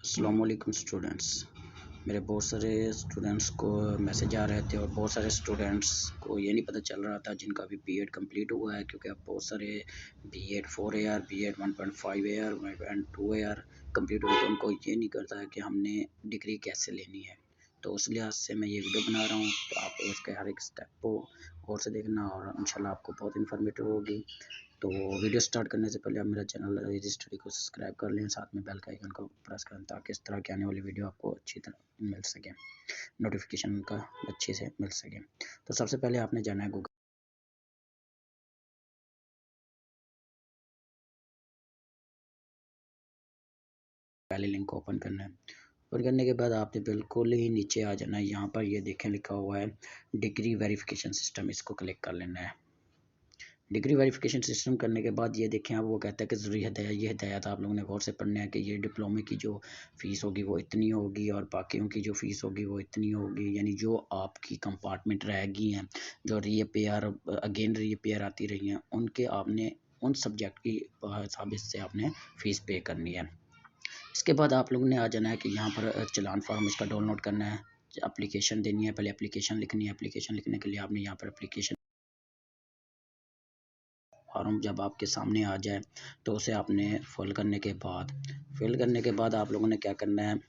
अस्सलाम वालेकुम स्टूडेंट्स। मेरे बहुत सारे स्टूडेंट्स को मैसेज आ रहे थे और बहुत सारे स्टूडेंट्स को ये नहीं पता चल रहा था जिनका भी बीएड कंप्लीट हुआ है, क्योंकि अब बहुत सारे BEd 4 year, BEd 1.5 year, 1.2 year complete हुए, तो उनको ये नहीं करता है कि हमने डिग्री कैसे लेनी है। तो उस लिहाज से मैं ये वीडियो बना रहा हूँ, तो आप इसके हर एक स्टेप को गौर से देखना और इंशाल्लाह आपको बहुत इन्फॉर्मेटिव होगी। तो वीडियो स्टार्ट करने से पहले आप मेरा चैनल इजी स्टडी को सब्सक्राइब कर लें, साथ में बेल का आइकन को प्रेस करें ताकि इस तरह की आने वाली वीडियो आपको अच्छी तरह मिल सके, नोटिफिकेशन का अच्छे से मिल सके। तो सबसे पहले आपने जाना है गूगल, पहले लिंक को ओपन करना है। ओपन करने के बाद आपने बिल्कुल ही नीचे आ जाना है, यहाँ पर ये देखें लिखा हुआ है डिग्री वेरिफिकेशन सिस्टम, इसको क्लिक कर लेना है। डिग्री वेरिफिकेशन सिस्टम करने के बाद ये देखें, आप वो कहता है कि ज़रूरी हदायत, ये हदायत आप लोगों ने गौर से पढ़ना है कि ये डिप्लोमे की जो फ़ीस होगी वो इतनी होगी और बाकियों की जो फ़ीस होगी वो इतनी होगी। यानी जो आपकी कंपार्टमेंट रह गई हैं, जो रीअपेयर अगेन रीअपेयर आती रही हैं, उनके आपने उन सब्जेक्ट की हिसाब से आपने फ़ीस पे करनी है। इसके बाद आप लोगों ने आ जाना है कि यहाँ पर चलान फॉर्म इसका डाउनलोड करना है, एप्लीकेशन देनी है, पहले एप्लीकेशन लिखनी है। एप्लीकेशन लिखने के लिए आपने यहाँ पर एप्लीकेशन फॉर्म जब आपके सामने आ जाए तो उसे आपने फिल करने के बाद आप लोगों ने क्या करना है,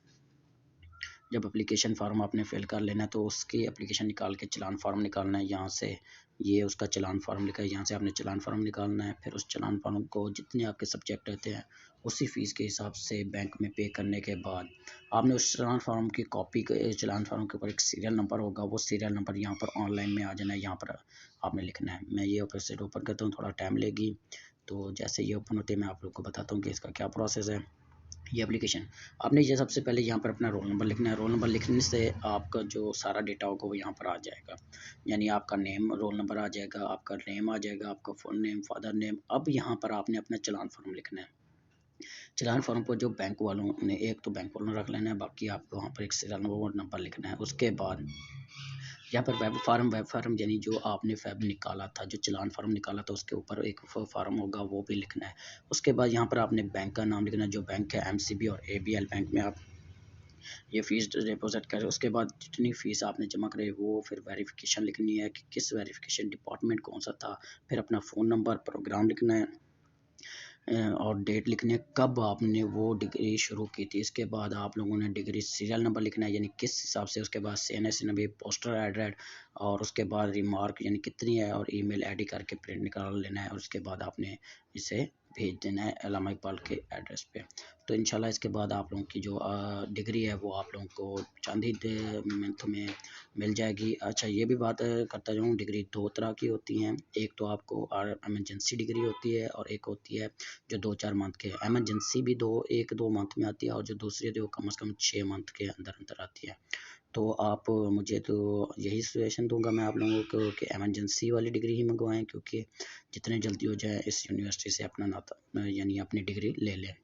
जब एप्लीकेशन फार्म आपने फिल कर लेना है तो उसकी एप्लीकेशन निकाल के चलान फार्म निकालना है। यहाँ से ये उसका चलान फार्म लिखा है, यहाँ से आपने चलान फार्म निकालना है। फिर उस चलान फार्म को जितने आपके सब्जेक्ट रहते हैं उसी फ़ीस के हिसाब से बैंक में पे करने के बाद आपने उस चलान फार्म की कॉपी, चलान फार्म के ऊपर एक सीरियल नंबर होगा, वो सीरियल नंबर यहाँ पर ऑनलाइन में आ जाना है, यहाँ पर आपने लिखना है। मैं ये ऊपर से ओपन करता हूँ, थोड़ा टाइम लेगी। तो जैसे ये ओपन होते हैं मैं आप लोग को बताता हूँ कि इसका क्या प्रोसेस है। ये एप्लीकेशन आपने ये सबसे पहले यहाँ पर अपना रोल नंबर लिखना है। रोल नंबर लिखने से आपका जो सारा डेटा होगा वो यहाँ पर आ जाएगा, यानी आपका नेम, रोल नंबर आ जाएगा, आपका नेम आ जाएगा, आपका फुल नेम, फादर नेम। अब यहाँ पर आपने अपना चलान फॉर्म लिखना है। चलान फॉर्म को जो बैंक वालों ने, एक तो बैंक वालों ने रख लेना है, बाकी आपको वहाँ पर एक सीरियल नंबर लिखना है। उसके बाद यहाँ पर वेब फार्म यानी जो आपने फैब निकाला था, जो चलान फार्म निकाला था, उसके ऊपर एक फार्म होगा वो भी लिखना है। उसके बाद यहाँ पर आपने बैंक का नाम लिखना है, जो बैंक है एमसीबी और एबीएल बैंक में आप ये फ़ीस डिपॉजिट करें। उसके बाद जितनी फ़ीस आपने जमा कराई वो फिर वेरिफिकेशन लिखनी है कि किस वेरिफिकेशन डिपार्टमेंट कौन सा था। फिर अपना फ़ोन नंबर, प्रोग्राम लिखना है और डेट लिखनी है कब आपने वो डिग्री शुरू की थी। इसके बाद आप लोगों ने डिग्री सीरियल नंबर लिखना है, यानी किस हिसाब से। उसके बाद CNS नंबर, पोस्टर एड्रेस और उसके बाद रिमार्क यानी कितनी है, और ईमेल आईडी करके प्रिंट निकाल लेना है। और उसके बाद आपने इसे भेज देना है अल्लामा इकबाल के एड्रेस पे। तो इंशाल्लाह इसके बाद आप लोगों की जो डिग्री है वो आप लोगों को चंद ही मंथ में मिल जाएगी। अच्छा, ये भी बात करता जाऊँ, डिग्री दो तरह की होती हैं। एक तो आपको एमरजेंसी डिग्री होती है और एक होती है जो 2-4 मंथ के। एमरजेंसी भी 1-2 मंथ में आती है और जो दूसरी है जो कम से कम 6 मंथ के अंदर अंदर आती है। तो आप मुझे तो यही सजेशन दूंगा मैं आप लोगों को कि एमरजेंसी वाली डिग्री ही मंगवाएं, क्योंकि जितने जल्दी हो जाए इस यूनिवर्सिटी से अपना नाता यानी अपनी डिग्री ले लें।